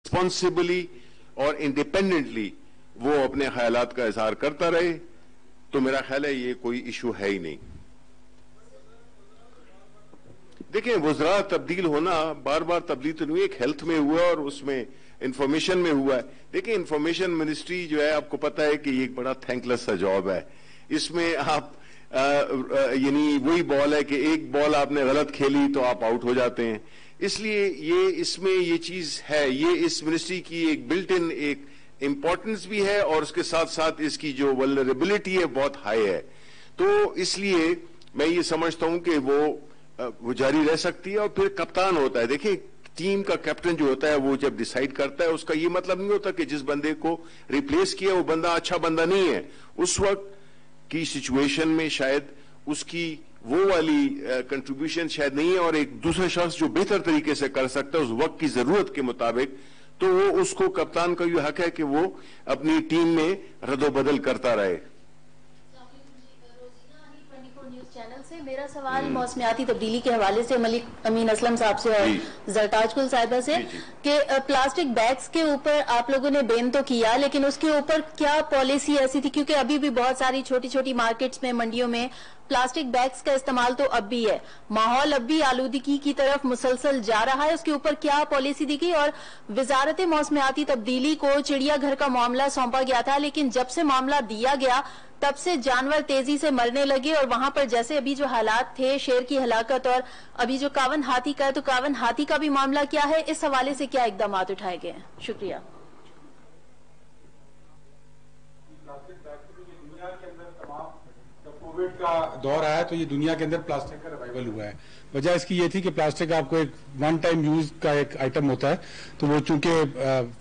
Responsibly और independently वो अपने ख्यालात का इजहार करता रहे, तो मेरा ख्याल है ये कोई इशू है ही नहीं। देखिए, वज़रा तब्दील होना बार बार तब्दील तो नहीं, एक हेल्थ में हुआ और उसमें इंफॉर्मेशन में हुआ है। देखिए, इंफॉर्मेशन मिनिस्ट्री जो है, आपको पता है कि ये एक बड़ा थैंकलेस सा जॉब है। इसमें आप यानी वही बॉल है कि एक बॉल आपने गलत खेली तो आप आउट हो जाते हैं। इसलिए ये इसमें ये चीज है, ये इस मिनिस्ट्री की एक बिल्ट इन एक इंपॉर्टेंस भी है और उसके साथ साथ इसकी जो वल्नरेबिलिटी है बहुत हाई है। तो इसलिए मैं ये समझता हूं कि वो जारी रह सकती है। और फिर कप्तान होता है, देखिए टीम का कैप्टन जो होता है वो जब डिसाइड करता है, उसका ये मतलब नहीं होता कि जिस बंदे को रिप्लेस किया वो बंदा अच्छा बंदा नहीं है। उस वक्त की सिचुएशन में शायद उसकी वो वाली कंट्रीब्यूशन शायद नहीं है और एक दूसरा शख्स जो बेहतर तरीके से कर सकता है उस वक्त की जरूरत के मुताबिक, तो वो उसको कप्तान का ये हक है कि वो अपनी टीम में रद्दोबदल करता रहे। चैनल से मेरा सवाल मौसमियाती तब्दीली के हवाले से मलिक अमीन असलम साहब से और जरताज कुल साहिबा से कि प्लास्टिक बैग्स के ऊपर आप लोगों ने बैन तो किया, लेकिन उसके ऊपर क्या पॉलिसी ऐसी थी, क्योंकि अभी भी बहुत सारी छोटी छोटी मार्केट्स में, मंडियों में प्लास्टिक बैग्स का इस्तेमाल तो अब भी है, माहौल अब भी आलूदगी की तरफ मुसलसल जा रहा है, उसके ऊपर क्या पॉलिसी दी गई? और वजारत मौसमियाती तब्दीली को चिड़ियाघर का मामला सौंपा गया था, लेकिन जब से मामला दिया गया तब से जानवर तेजी से मरने लगे और वहां पर जैसे अभी जो हालात थे, शेर की हलाकत और अभी जो कावन हाथी का है, तो कावन हाथी का भी मामला क्या है, इस हवाले से क्या इकदाम उठाए गए हैं? शुक्रिया। कोविड का दौर आया तो ये दुनिया के अंदर प्लास्टिक का रिवाइवल हुआ है। वजह इसकी ये थी कि प्लास्टिक आपको एक वन टाइम यूज का एक आइटम होता है, तो वो चूंकि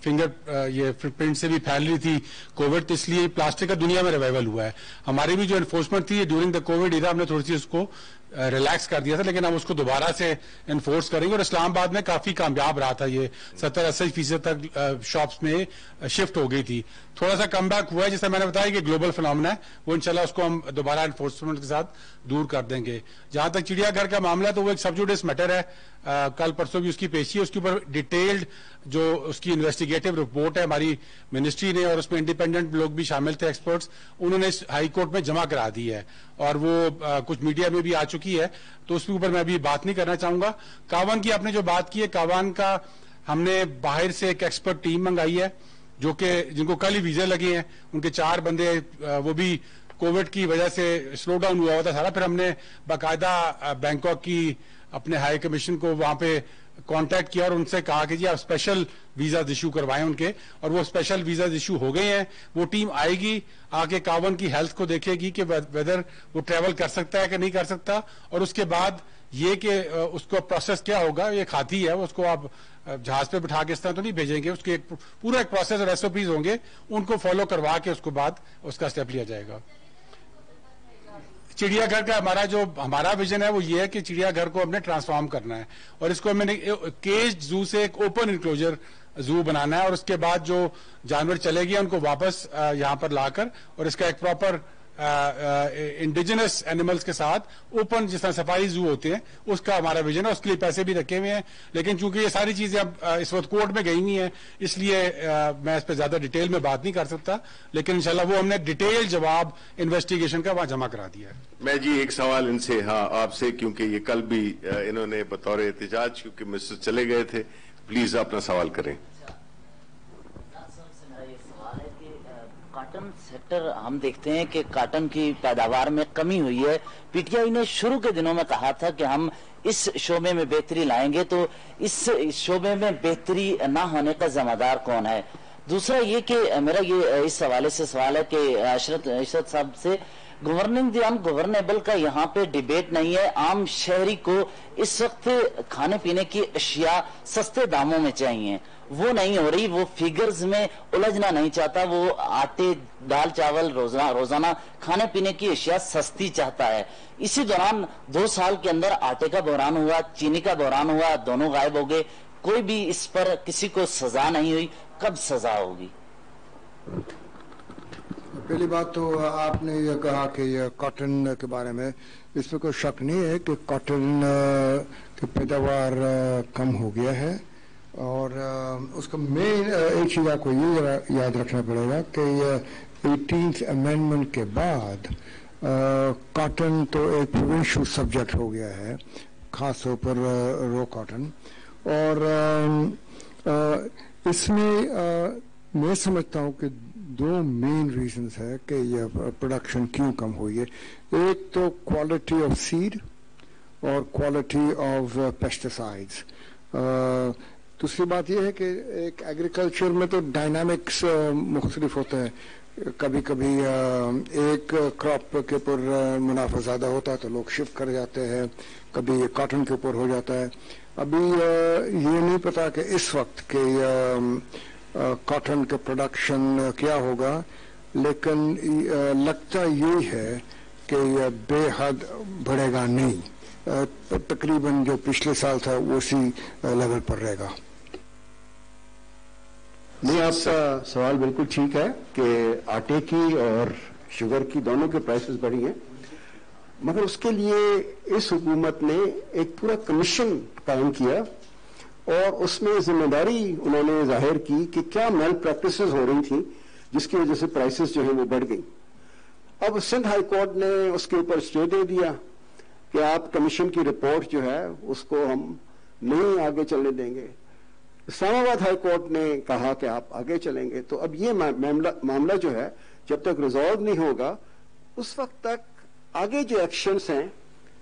फिंगर ये प्रिंट से भी फैल रही थी कोविड, तो इसलिए प्लास्टिक का दुनिया में रिवाइवल हुआ है। हमारी भी जो एनफोर्समेंट थी ड्यूरिंग द कोविड इरा हमने थोड़ी सी उसको रिलैक्स कर दिया था, लेकिन हम उसको दोबारा से एनफोर्स करेंगे और इस्लामाबाद में काफी कामयाब रहा था। ये 70-80% तक शॉप्स में शिफ्ट हो गई थी। थोड़ा सा कम बैक हुआ है, जैसे मैंने बताया कि ग्लोबल फिनोमेना है, वो इंशाल्लाह उसको हम दोबारा एनफोर्समेंट के साथ दूर कर देंगे। जहां तक चिड़ियाघर का मामला, तो वो एक सब जुडिस मैटर है, कल परसों भी उसकी पेशी है, उसके ऊपर डिटेल्ड जो उसकी इन्वेस्टिगेटिव रिपोर्ट है हमारी मिनिस्ट्री ने, और उसमें इंडिपेंडेंट लोग भी शामिल थे, एक्सपर्ट्स, उन्होंने हाई कोर्ट में जमा करा दी है और वो कुछ मीडिया में भी आ चुकी है, तो उसके ऊपर मैं अभी बात नहीं करना चाहूंगा। कावन की आपने जो बात की है, कावन का हमने बाहर से एक एक्सपर्ट टीम मंगाई है जो कि जिनको कल ही वीजा लगे हैं, उनके 4 बंदे, वो भी कोविड की वजह से स्लो डाउन हुआ था सारा। फिर हमने बाकायदा बैंकॉक की अपने हाई कमीशन को वहां पे कांटेक्ट किया और उनसे कहा कि जी आप स्पेशल वीजा इशू करवाएं उनके, और वो स्पेशल वीजा इशू हो गए हैं। वो टीम आएगी, आके कावन की हेल्थ को देखेगी कि वेदर वो ट्रेवल कर सकता है कि नहीं कर सकता, और उसके बाद ये कि उसको प्रोसेस क्या होगा, ये खाती है, उसको आप जहाज पे बिठा के इस तरह तो नहीं भेजेंगे, उसके एक पूरा एक प्रोसेस और एसओपीज होंगे, उनको फॉलो करवा के उसको बाद उसका स्टेप लिया जाएगा। चिड़ियाघर का हमारा विजन है वो ये है कि चिड़ियाघर को हमने ट्रांसफॉर्म करना है और इसको हमने केज जू से एक ओपन इंक्लोजर जू बनाना है, और उसके बाद जो जानवर चले गए उनको वापस यहाँ पर लाकर और इसका एक प्रॉपर इंडिजिनस एनिमल्स के साथ ओपन जिस तरह सफारी जू होते हैं उसका हमारा विजन है। उसके लिए पैसे भी रखे हुए हैं, लेकिन चूंकि ये सारी चीजें अब इस वक्त कोर्ट में गई हुई हैं, इसलिए मैं इस पर ज्यादा डिटेल में बात नहीं कर सकता, लेकिन इंशाल्लाह वो हमने डिटेल जवाब इन्वेस्टिगेशन का वहां जमा करा दिया है। मैं जी एक सवाल इनसे, हाँ आपसे, क्योंकि ये कल भी इन्होंने बतौर एहतजाज क्योंकि मुझसे चले गए थे, प्लीज अपना सवाल करें। काटन सेक्टर, हम देखते हैं कि काटन की पैदावार में कमी हुई है। पीटीआई ने शुरू के दिनों में कहा था कि हम इस शोबे में बेहतरी लाएंगे, तो इस शोबे में बेहतरी ना होने का जिम्मेदार कौन है? दूसरा ये कि मेरा ये इस हवाले से सवाल है कि इशरत साहब से, गवर्निंग द अनगवर्नेबल का यहाँ पे डिबेट नहीं है। आम शहरी को इस वक्त खाने पीने की अशिया सस्ते दामों में चाहिए, वो नहीं हो रही। वो फिगर्स में उलझना नहीं चाहता, वो आटे दाल चावल रोजाना खाने पीने की अशिया सस्ती चाहता है। इसी दौरान 2 साल के अंदर आटे का बहरान हुआ, चीनी का बहरान हुआ, दोनों गायब हो गए, कोई भी इस पर किसी को सजा नहीं हुई। कब सजा होगी? पहली बात तो आपने ये कहा कि ये कॉटन के बारे में, इस पर कोई शक नहीं है कि कॉटन की पैदावार कम हो गया है और उसका मेन एक चीज़ आपको ये याद रखना पड़ेगा कि 18th अमेंडमेंट के बाद कॉटन तो एक प्रोविंशियल सब्जेक्ट हो गया है, खास तौर पर रो कॉटन। और इसमें मैं समझता हूँ कि दो मेन रीजंस है कि ये प्रोडक्शन क्यों कम हुई है। एक तो क्वालिटी ऑफ सीड और क्वालिटी ऑफ पेस्टिसाइड्स। दूसरी बात यह है कि एक एग्रीकल्चर में तो डायनामिक्स मुख्तलिफ होते हैं। कभी कभी एक क्रॉप के ऊपर मुनाफा ज़्यादा होता है तो लोग शिफ्ट कर जाते हैं, कभी कॉटन के ऊपर हो जाता है। अभी ये नहीं पता कि इस वक्त के कॉटन का प्रोडक्शन क्या होगा, लेकिन लगता यही है कि बेहद बढ़ेगा नहीं, तकरीबन जो पिछले साल था उसी लेवल पर रहेगा। नहीं, आपका सवाल बिल्कुल ठीक है कि आटे की और शुगर की दोनों के प्राइसेस बढ़ी हैं, मगर उसके लिए इस हुकूमत ने एक पूरा कमीशन कायम किया और उसमें जिम्मेदारी उन्होंने जाहिर की कि क्या मेल प्रैक्टिसेस हो रही थी जिसकी वजह से प्राइसेस जो है वो बढ़ गई। अब सिंध हाई कोर्ट ने उसके ऊपर स्टे दे दिया कि आप कमीशन की रिपोर्ट जो है उसको हम नहीं आगे चलने देंगे। इस्लामाबाद हाई कोर्ट ने कहा कि आप आगे चलेंगे। तो अब ये मामला जो है जब तक रिजॉल्व नहीं होगा उस वक्त तक आगे जो एक्शंस हैं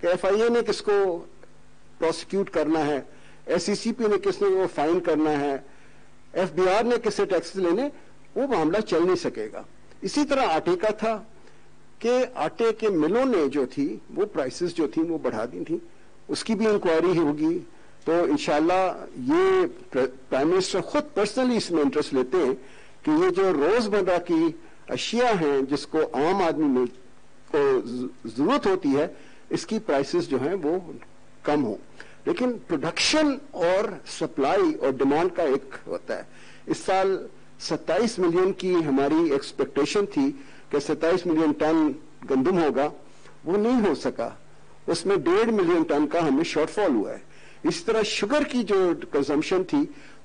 कि FIA ने किसको प्रोसिक्यूट करना है, SCCP ने किसने वो फाइन करना है, FBR ने किससे टैक्सेस लेने, वो मामला चल नहीं सकेगा। इसी तरह आटे का था कि आटे के मिलों ने जो थी वो प्राइसेस जो थी वो बढ़ा दी थी, उसकी भी इंक्वायरी होगी। तो इंशाल्लाह ये प्राइम मिनिस्टर खुद पर्सनली इसमें इंटरेस्ट लेते हैं कि ये जो रोजमर्रा की अशिया हैं जिसको आम आदमी को जरूरत होती है, इसकी प्राइसेस जो हैं वो कम हो। लेकिन प्रोडक्शन और सप्लाई और डिमांड का एक होता है। इस साल 27 मिलियन की हमारी एक्सपेक्टेशन थी कि 27 मिलियन टन गंदम होगा, वो नहीं हो सका, उसमें 1.5 मिलियन टन का हमें शॉर्टफॉल हुआ है। इस तरह शुगर की जो कंजम्पशन थी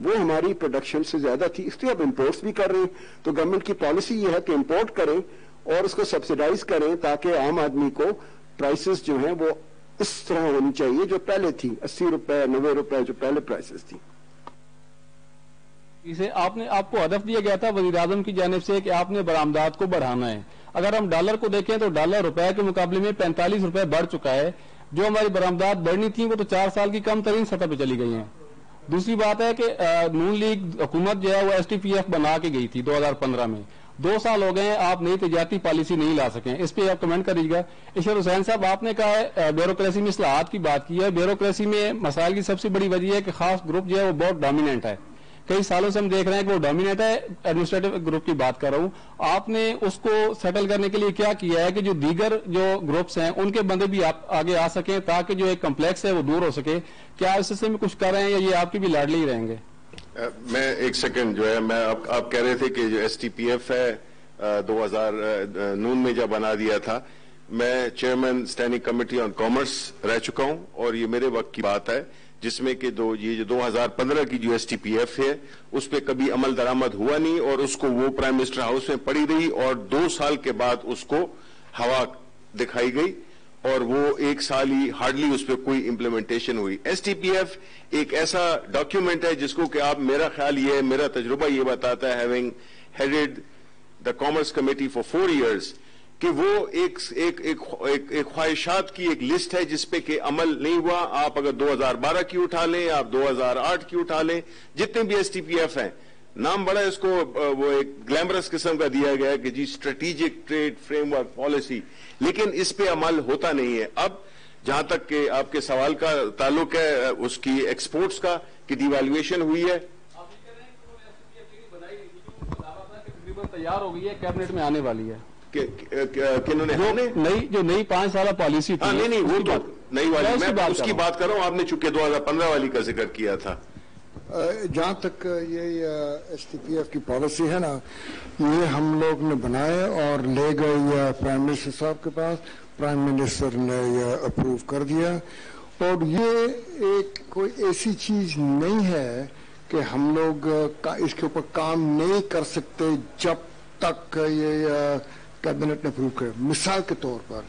वो हमारी प्रोडक्शन से ज्यादा थी, इसलिए अब इंपोर्ट्स भी कर रहे हैं। तो गवर्नमेंट की पॉलिसी ये है कि इंपोर्ट करें और उसको सब्सिडाइज करें ताकि आम आदमी को प्राइसेस जो हैं वो इस तरह होनी चाहिए जो पहले थी, 80 रुपए 90 रुपए जो पहले प्राइसेस थी। इसे आपको हदफ दिया गया था वजीर आजम की जानिब से कि आपने बरामदात को बढ़ाना है। अगर हम डॉलर को देखें तो डॉलर रुपए के मुकाबले में 45 रुपए बढ़ चुका है। जो हमारी बरामदात बढ़नी थी वो तो 4 साल की कम तरीन सतह पे चली गई हैं। दूसरी बात है कि नून लीग हुकूमत जो है वो STPF बना के गई थी 2015 में। 2 साल हो गए हैं, आप नई तजारती पॉलिसी नहीं ला सके। इस पे आप कमेंट करिएगा। इशर हुसैन साहब, आपने कहा है ब्यूरोक्रेसी में इस्लाहात की बात की है। ब्यूरोक्रेसी में मसाइल की सबसे बड़ी वजह है कि खास ग्रुप जो है वो बहुत डोमिनेंट है। कई सालों से हम देख रहे हैं कि वो डोमिनेट है। एडमिनिस्ट्रेटिव ग्रुप की बात कर रहा हूँ। आपने उसको सेटल करने के लिए क्या किया है कि जो दीगर जो ग्रुप्स हैं उनके बंदे भी आप आगे आ सकें ताकि जो एक कम्प्लेक्स है वो दूर हो सके? क्या इस सिलसिले में कुछ कर रहे हैं या ये आपकी भी लाडले ही रहेंगे? मैं एक सेकंड जो है, मैं आप कह रहे थे कि जो STPF है 2000 नून में जब बना दिया था, मैं chairman standing committee on commerce रह चुका हूं और ये मेरे वक्त की बात है जिसमें कि ये जो 2015 की जो STPF है उस पर कभी अमल दरामद हुआ नहीं और उसको वो प्राइम मिनिस्टर हाउस में पड़ी रही और 2 साल के बाद उसको हवा दिखाई गई और वो 1 साल ही हार्डली उस पर कोई इंप्लीमेंटेशन हुई। STPF एक ऐसा डॉक्यूमेंट है जिसको कि आप, मेरा ख्याल ये है, मेरा तजुर्बा ये बताता है, having headed the commerce committee for 4 years, कि वो एक ख्वाहिशात की एक लिस्ट है जिसपे कि अमल नहीं हुआ। आप अगर 2012 की उठा लें, आप 2008 की उठा लें, जितने भी STPF हैं, नाम बड़ा इसको वो एक ग्लैमरस किस्म का दिया गया है कि जी स्ट्रेटेजिक ट्रेड फ्रेमवर्क पॉलिसी, लेकिन इस पे अमल होता नहीं है। अब जहां तक कि आपके सवाल का ताल्लुक है उसकी एक्सपोर्ट्स का कि डिवैल्यूएशन हुई है, तैयार हो गई है, कैबिनेट में आने वाली है। किन्होंने जो नई 5 साल पॉलिसी थी, नहीं वो बात नई वाली, मैं उसकी बात कर रहा हूं। आपने चूंकि 2015 वाली का जिक्र किया था। जहाँ तक ये STPF की पॉलिसी है ना, ये हम लोग ने बनाए और ले गए प्राइम मिनिस्टर साहब के पास। प्राइम मिनिस्टर ने ये अप्रूव कर दिया और ये एक कोई ऐसी चीज नहीं है कि हम लोग इसके ऊपर काम नहीं कर सकते जब तक ये कैबिनेट ने अप्रूव करे। मिसाल के तौर पर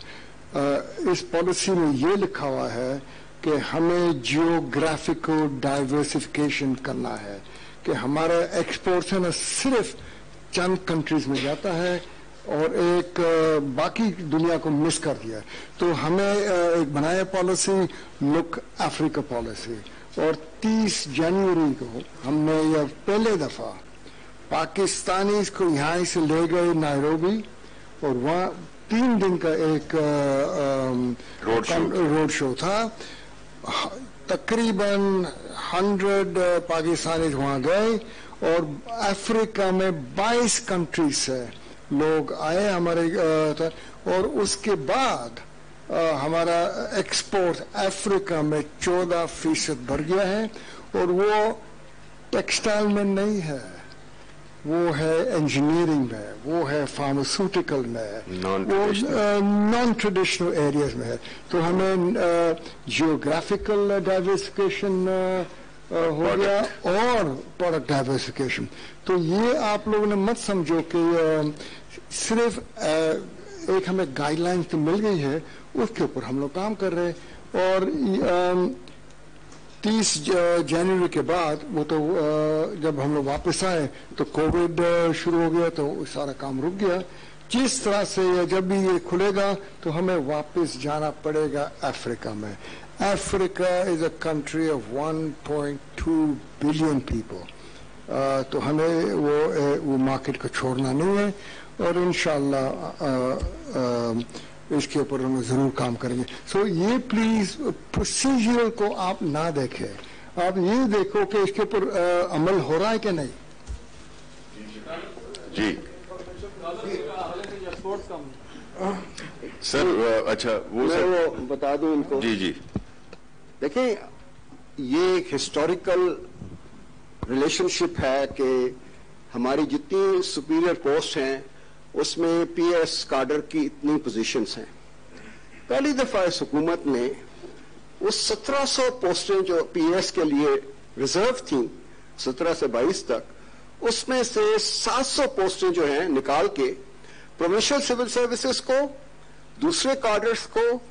इस पॉलिसी में ये लिखा हुआ है कि हमें जियोग्राफिकल डाइवर्सिफिकेशन करना है, कि हमारा एक्सपोर्ट है ना सिर्फ चंद कंट्रीज में जाता है और एक बाकी दुनिया को मिस कर दिया है। तो हमें एक बनाया पॉलिसी लुक अफ्रीका पॉलिसी, और 30 जनवरी को हमने यह पहले दफा पाकिस्तानी को यहाँ से ले गए नायरोबी, और वहाँ 3 दिन का एक रोड शो था। तकरीबन 100 पाकिस्तानी वहाँ गए और अफ्रीका में 22 कंट्रीज से लोग आए हमारे, और उसके बाद हमारा एक्सपोर्ट अफ्रीका में 14% बढ़ गया है, और वो टेक्सटाइल में नहीं है, वो है इंजीनियरिंग में, वो है फार्मास्यूटिकल में, नॉन ट्रेडिशनल एरियाज में है। तो हमें जियोग्राफिकल डाइवर्सिफिकेशन हो गया और प्रोडक्ट डाइवर्सिफिकेशन। तो ये आप लोगों ने मत समझो कि सिर्फ एक हमें गाइडलाइंस तो मिल गई है, उसके ऊपर हम लोग काम कर रहे हैं। और 30 जनवरी के बाद वो तो जब हम लोग वापस आए तो कोविड शुरू हो गया, तो सारा काम रुक गया। जिस तरह से जब भी ये खुलेगा तो हमें वापस जाना पड़ेगा अफ्रीका में। Africa is a country of 1.2 billion people, तो हमें वो मार्केट को छोड़ना नहीं है, और इंशाल्लाह इसके ऊपर हम जरूर काम करेंगे। सो ये प्लीज प्रोसीजर को आप ना देखें, आप ये देखो कि इसके ऊपर अमल हो रहा है कि नहीं। जी सर, अच्छा वो मैं वो बता दूं इनको। जी जी देखिए, ये एक हिस्टोरिकल रिलेशनशिप है कि हमारी जितनी सुपीरियर पोस्ट हैं उसमें पीएस काडर की इतनी पोजीशंस हैं। पहली दफा इस हुकूमत ने उस 1700 पोस्टें जो पीएस के लिए रिजर्व थी 17 से 22 तक, उसमें से 700 पोस्टें जो हैं निकाल के प्रोविंशियल सिविल सर्विसेज को, दूसरे काडर्स को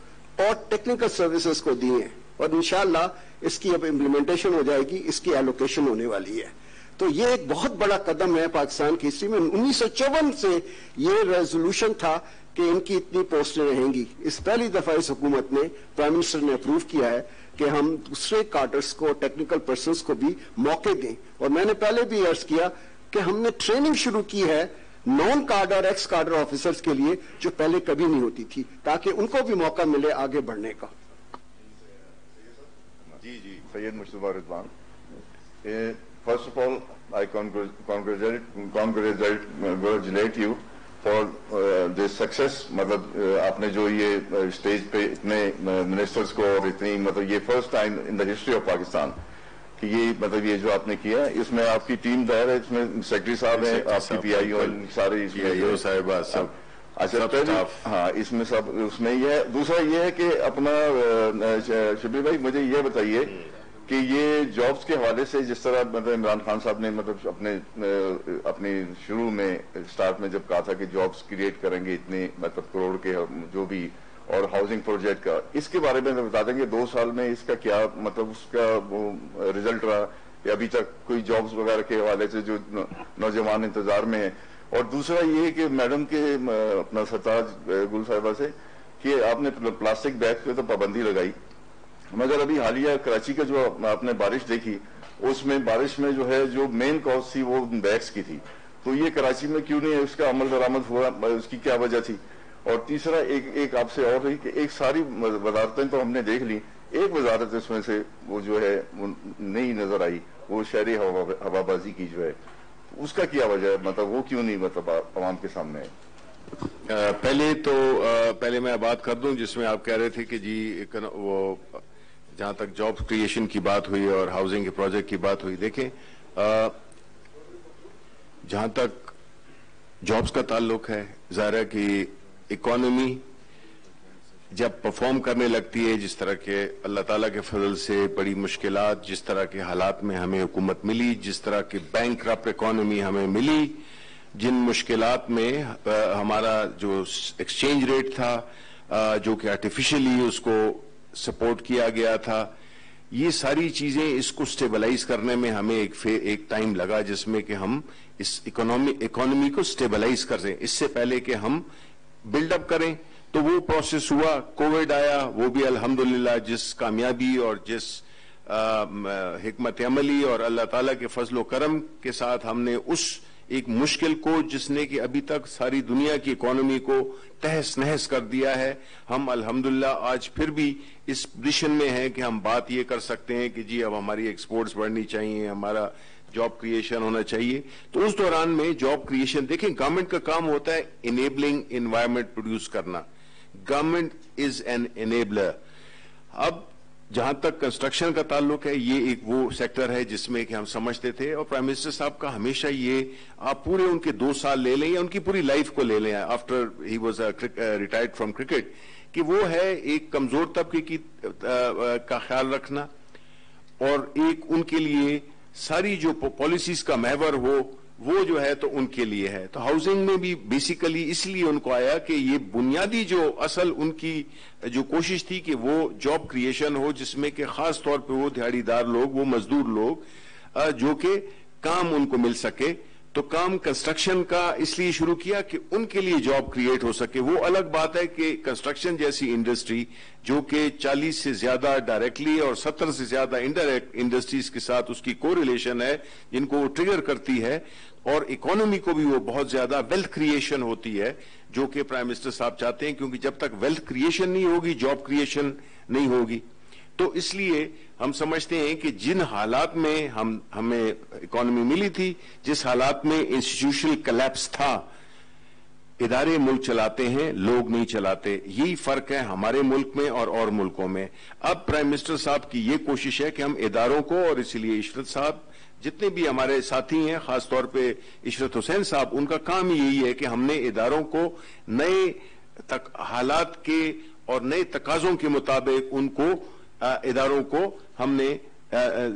और टेक्निकल सर्विसेज को दिए हैं, और इंशाल्लाह इसकी अब इम्प्लीमेंटेशन हो जाएगी, इसकी एलोकेशन होने वाली है। तो ये एक बहुत बड़ा कदम है पाकिस्तान की हिस्ट्री में। 1954 से ये रेजोल्यूशन था कि इनकी इतनी पोस्टें रहेंगी। इस पहली दफा इस हुकूमत ने, प्राइम मिनिस्टर ने अप्रूव किया है कि हम दूसरे काडर्स को, टेक्निकल पर्सन्स को भी मौके दें। और मैंने पहले भी अर्ज किया कि हमने ट्रेनिंग शुरू की है नॉन कार्डर, एक्स कार्डर ऑफिसर्स के लिए, जो पहले कभी नहीं होती थी, ताकि उनको भी मौका मिले आगे बढ़ने का। जी जी Syed Mushtaba Rizwan, first of all, I congratulate you for this success. मतलब आपने जो ये स्टेज पे इतने मिनिस्टर्स को और इतनी, मतलब ये first time in the history of Pakistan कि ये, मतलब ये जो आपने किया है, इसमें आपकी टीम दायर है, इसमें सेक्रेटरी साहब हैं, आपकी पीआईओ सारे पीआईओ साहिबा सब। अच्छा पहले, हाँ, इसमें सब, उसमें ये है। दूसरा ये है कि अपना शबीर भाई मुझे ये बताइए कि ये जॉब्स के हवाले से जिस तरह मतलब इमरान खान साहब ने मतलब अपने शुरू में स्टार्ट में जब कहा था कि जॉब्स क्रिएट करेंगे इतने, मतलब करोड़ के जो भी, और हाउसिंग प्रोजेक्ट का, इसके बारे में बता देंगे 2 साल में इसका क्या मतलब उसका वो रिजल्ट रहा, कि अभी तक कोई जॉब्स वगैरह के हवाले से जो नौजवान इंतजार में है। और दूसरा ये कि मैडम के अपना सरताज गुल साहिबा से कि आपने प्लास्टिक बैग पे तो पाबंदी लगाई, मगर अभी हालिया कराची का जो आपने बारिश देखी, उसमें बारिश में जो है जो मेन कॉज थी वो बैग्स की थी, तो ये कराची में क्यों नहीं है, उसका अमल दरामद हुआ, उसकी क्या वजह थी। और तीसरा एक आपसे और रही कि एक सारी वजारतें तो हमने देख ली, एक वजारत इसमें से वो जो है वो नहीं नजर आई, वो शहरी हवाबाजी की जो है, उसका क्या वजह है, मतलब वो क्यों नहीं मतलब आवाम के सामने है। पहले मैं बात कर दूं जिसमें आप कह रहे थे कि जी वो जहां तक जॉब क्रिएशन की बात हुई और हाउसिंग के प्रोजेक्ट की बात हुई, देखें जहां तक जॉब्स का ताल्लुक है, जाहिर है कि इकोनॉमी जब परफॉर्म करने लगती है, जिस तरह के अल्लाह ताला के फजल से बड़ी मुश्किलात, जिस तरह के हालात में हमें हुकूमत मिली, जिस तरह की बैंकरप्ट इकोनॉमी हमें मिली, जिन मुश्किलात में हमारा जो एक्सचेंज रेट था जो कि आर्टिफिशियली उसको सपोर्ट किया गया था, ये सारी चीजें इसको स्टेबलाइज करने में हमें एक टाइम लगा, जिसमें कि हम इस इकोनॉमी को स्टेबलाइज कर दें, इससे पहले कि हम बिल्डअप करें। तो वो प्रोसेस हुआ, कोविड आया, वो भी अल्हम्दुलिल्लाह जिस कामयाबी और जिस हिकमत अमली और अल्लाह ताला के फजलो करम के साथ हमने उस एक मुश्किल को, जिसने कि अभी तक सारी दुनिया की इकोनॉमी को तहस नहस कर दिया है, हम अल्हम्दुलिल्लाह आज फिर भी इस पोजीशन में हैं कि हम बात ये कर सकते हैं कि जी अब हमारी एक्सपोर्ट्स बढ़नी चाहिए, हमारा जॉब क्रिएशन होना चाहिए। तो उस दौरान में जॉब क्रिएशन, देखें गवर्नमेंट का काम होता है इनेबलिंग एनवायरनमेंट प्रोड्यूस करना, गवर्नमेंट इज एन एनेबलर। अब जहां तक कंस्ट्रक्शन का ताल्लुक है, ये एक वो सेक्टर है जिसमें कि हम समझते थे, और प्राइम मिनिस्टर साहब का हमेशा ये, आप पूरे उनके 2 साल ले लें या उनकी पूरी लाइफ को ले लें after he was retired from cricket, कि वो है एक कमजोर तबके की का ख्याल रखना, और एक उनके लिए सारी जो पॉलिसीज का महवर हो वो जो है तो उनके लिए है। तो हाउसिंग में भी बेसिकली इसलिए उनको आया कि ये बुनियादी जो असल उनकी जो कोशिश थी कि वो जॉब क्रिएशन हो, जिसमें कि खास तौर पे वो दिहाड़ीदार लोग, वो मजदूर लोग जो कि काम उनको मिल सके। तो काम कंस्ट्रक्शन का इसलिए शुरू किया कि उनके लिए जॉब क्रिएट हो सके। वो अलग बात है कि कंस्ट्रक्शन जैसी इंडस्ट्री जो कि 40 से ज्यादा डायरेक्टली और 70 से ज्यादा इनडायरेक्ट इंडस्ट्रीज के साथ उसकी कोरिलेशन है, जिनको वो ट्रिगर करती है, और इकोनॉमी को भी वो बहुत ज्यादा वेल्थ क्रिएशन होती है, जो कि प्राइम मिनिस्टर साहब चाहते हैं, क्योंकि जब तक वेल्थ क्रिएशन नहीं होगी जॉब क्रिएशन नहीं होगी। तो इसलिए हम समझते हैं कि जिन हालात में हमें इकोनॉमी मिली थी, जिस हालात में इंस्टीट्यूशनल कोलैप्स था, इदारे मुल्क चलाते हैं, लोग नहीं चलाते। यही फर्क है हमारे मुल्क में और मुल्कों में। अब प्राइम मिनिस्टर साहब की ये कोशिश है कि हम इदारों को, और इसलिए इशरत साहब जितने भी हमारे साथी हैं, खासतौर पे इशरत हुसैन साहब, उनका काम यही है कि हमने इदारों को नए हालात के और नए तकाजों के मुताबिक उनको इदारों को हमने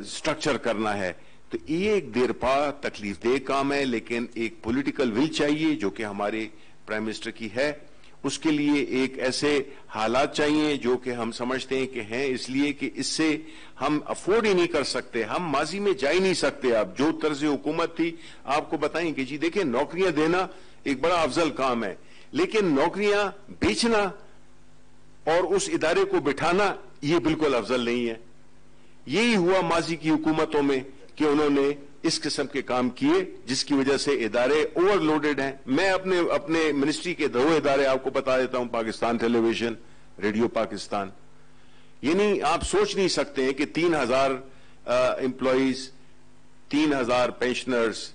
स्ट्रक्चर करना है। तो ये एक देरपा तकलीफ दे काम है, लेकिन एक पॉलिटिकल विल चाहिए जो कि हमारे प्राइम मिनिस्टर की है। उसके लिए एक ऐसे हालात चाहिए जो कि हम समझते हैं कि हैं, इसलिए कि इससे हम अफोर्ड ही नहीं कर सकते, हम माजी में जा ही नहीं सकते। आप जो तर्ज हुकूमत थी, आपको बताएंगे जी, देखिए नौकरियां देना एक बड़ा अफजल काम है, लेकिन नौकरियां बेचना और उस इदारे को बिठाना ये बिल्कुल अफजल नहीं है। यही हुआ माजी की हुकूमतों में कि उन्होंने इस किस्म के काम किए, जिसकी वजह से इदारे ओवरलोडेड हैं। मैं अपने मिनिस्ट्री के 2 इदारे आपको बता देता हूं, पाकिस्तान टेलीविजन, रेडियो पाकिस्तान। यानी आप सोच नहीं सकते हैं कि 3000 एम्प्लॉइज, 3000 पेंशनर्स,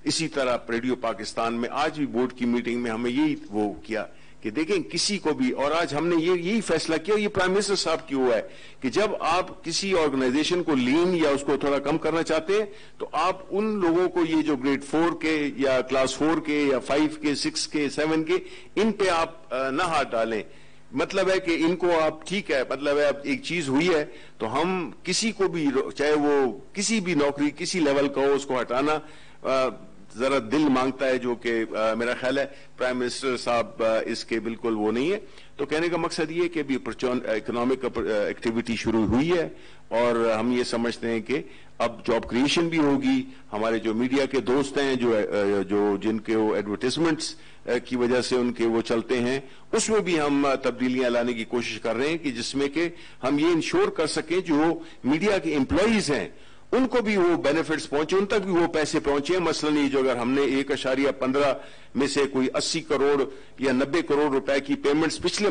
इसी तरह रेडियो पाकिस्तान में आज भी बोर्ड की मीटिंग में हमें यही वो किया कि देखें किसी को भी, और आज हमने यही फैसला किया, ये प्राइम मिनिस्टर साहब की हुआ है कि जब आप किसी ऑर्गेनाइजेशन को लीन या उसको थोड़ा कम करना चाहते हैं, तो आप उन लोगों को, ये जो ग्रेड 4 के या क्लास 4 के या 5 के 6 के 7 के, इन पे आप ना हाथ डालें। मतलब है कि इनको आप, ठीक है, मतलब है अब एक चीज हुई है तो हम किसी को भी, चाहे वो किसी भी नौकरी किसी लेवल का हो, उसको हटाना जरा दिल मांगता है, जो कि मेरा ख्याल है प्राइम मिनिस्टर साहब इसके बिल्कुल वो नहीं है। तो कहने का मकसद ये है कि अभी इकोनॉमिक एक्टिविटी शुरू हुई है, और हम ये समझते हैं कि अब जॉब क्रिएशन भी होगी। हमारे जो मीडिया के दोस्त हैं, जो जिनके वो एडवर्टाइजमेंट्स की वजह से उनके वो चलते हैं, उसमें भी हम तब्दीलियां लाने की कोशिश कर रहे हैं कि जिसमें कि हम ये इंश्योर कर सकें जो मीडिया के एम्प्लॉइज हैं उनको भी वो बेनिफिट्स पहुंचे, उन तक भी वो पैसे पहुंचे। मसलन ये जो अगर हमने 1.15 में से कोई 80 करोड़ या 90 करोड़ रुपए की पेमेंट्स पिछले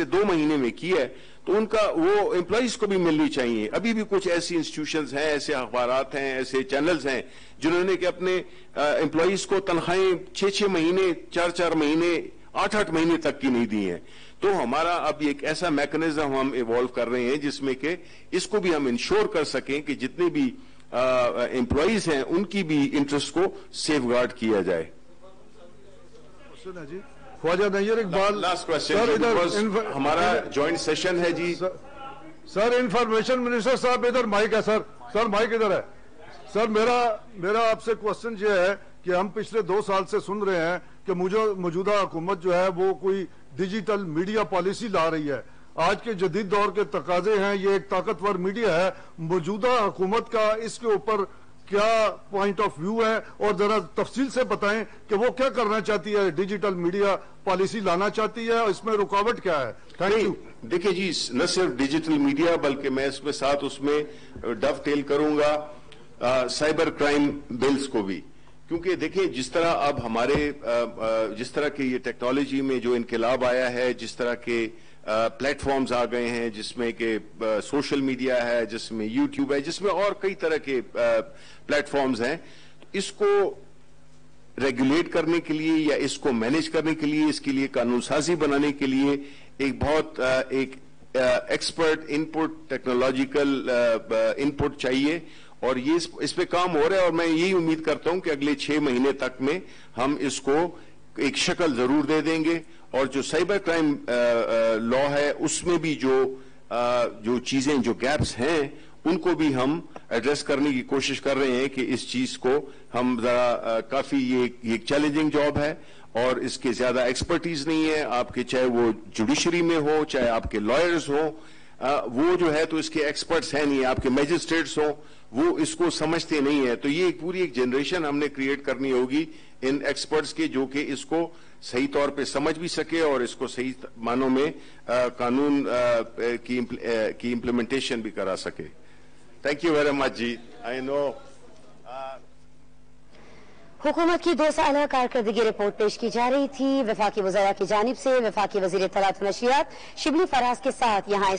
2 महीने में की है, तो उनका वो एम्प्लॉइज को भी मिलनी चाहिए। अभी भी कुछ ऐसी इंस्टीट्यूशंस हैं, ऐसे अखबारात हैं, ऐसे चैनल्स हैं जिन्होंने कि अपने एम्प्लॉइज को तनख्वाहें 6-6 महीने, 4-4 महीने, 8-8 महीने तक की नहीं दी हैं। तो हमारा अब एक ऐसा मैकेनिज्म हम इवॉल्व कर रहे हैं जिसमें कि इसको भी हम इंश्योर कर सकें कि जितने भी एम्प्लॉइज हैं उनकी भी इंटरेस्ट को सेफगार्ड किया जाए। सुना जी, ख्वाजा नैयर इकबाल। लास्ट क्वेश्चन, हमारा ज्वाइंट सेशन है जी। सर इंफॉर्मेशन मिनिस्टर साहब इधर माइक है सर, सर माइक इधर है सर। मेरा आपसे क्वेश्चन ये है कि हम पिछले 2 साल से सुन रहे हैं कि मौजूदा हुकूमत जो है वो कोई डिजिटल मीडिया पॉलिसी ला रही है। आज के जदीद दौर के तकाजे हैं, ये एक ताकतवर मीडिया है। मौजूदा हुकूमत का इसके ऊपर क्या पॉइंट ऑफ व्यू है, और जरा तफसील से बताएं कि वो क्या करना चाहती है, डिजिटल मीडिया पॉलिसी लाना चाहती है, और इसमें रुकावट क्या है? Thank you. देखिए जी, न सिर्फ डिजिटल मीडिया बल्कि मैं इसमें साथ उसमें डवटेल करूंगा साइबर क्राइम बिल्स को भी, क्योंकि देखिए जिस तरह अब हमारे जिस तरह के ये टेक्नोलॉजी में जो इनकलाब आया है, जिस तरह के प्लेटफॉर्म्स आ गए हैं, जिसमें के सोशल मीडिया है, जिसमें यूट्यूब है, जिसमें और कई तरह के प्लेटफॉर्म्स हैं, इसको रेगुलेट करने के लिए या इसको मैनेज करने के लिए, इसके लिए कानून साजी बनाने के लिए एक बहुत एक्सपर्ट इनपुट, टेक्नोलॉजिकल इनपुट चाहिए, और ये इस पे काम हो रहा है। और मैं यही उम्मीद करता हूं कि अगले 6 महीने तक में हम इसको एक शक्ल जरूर दे देंगे, और जो साइबर क्राइम लॉ है उसमें भी जो चीजें, जो गैप्स हैं, उनको भी हम एड्रेस करने की कोशिश कर रहे हैं कि इस चीज को हम जरा काफी ये एक चैलेंजिंग जॉब है, और इसके ज्यादा एक्सपर्टीज नहीं है आपके, चाहे वो जुडिशरी में हो, चाहे आपके लॉयर्स हो, वो जो है तो इसके एक्सपर्ट्स हैं नहीं, आपके मैजिस्ट्रेट्स हो, वो इसको समझते नहीं है। तो ये पूरी एक जनरेशन हमने क्रिएट करनी होगी इन एक्सपर्ट्स के, जो कि इसको सही तौर पे समझ भी सके और इसको सही मानों में कानून की इम्प्लीमेंटेशन भी करा सके। थैंक यू वेरी मच जी। आई नो हुकूमत की 2 साल कारकर्दगी रिपोर्ट पेश की जा रही थी वफाकी वज़रा की जानिब से। वफाकी वज़ीर इत्तलात व नशियात शिबली फराज के साथ यहाँ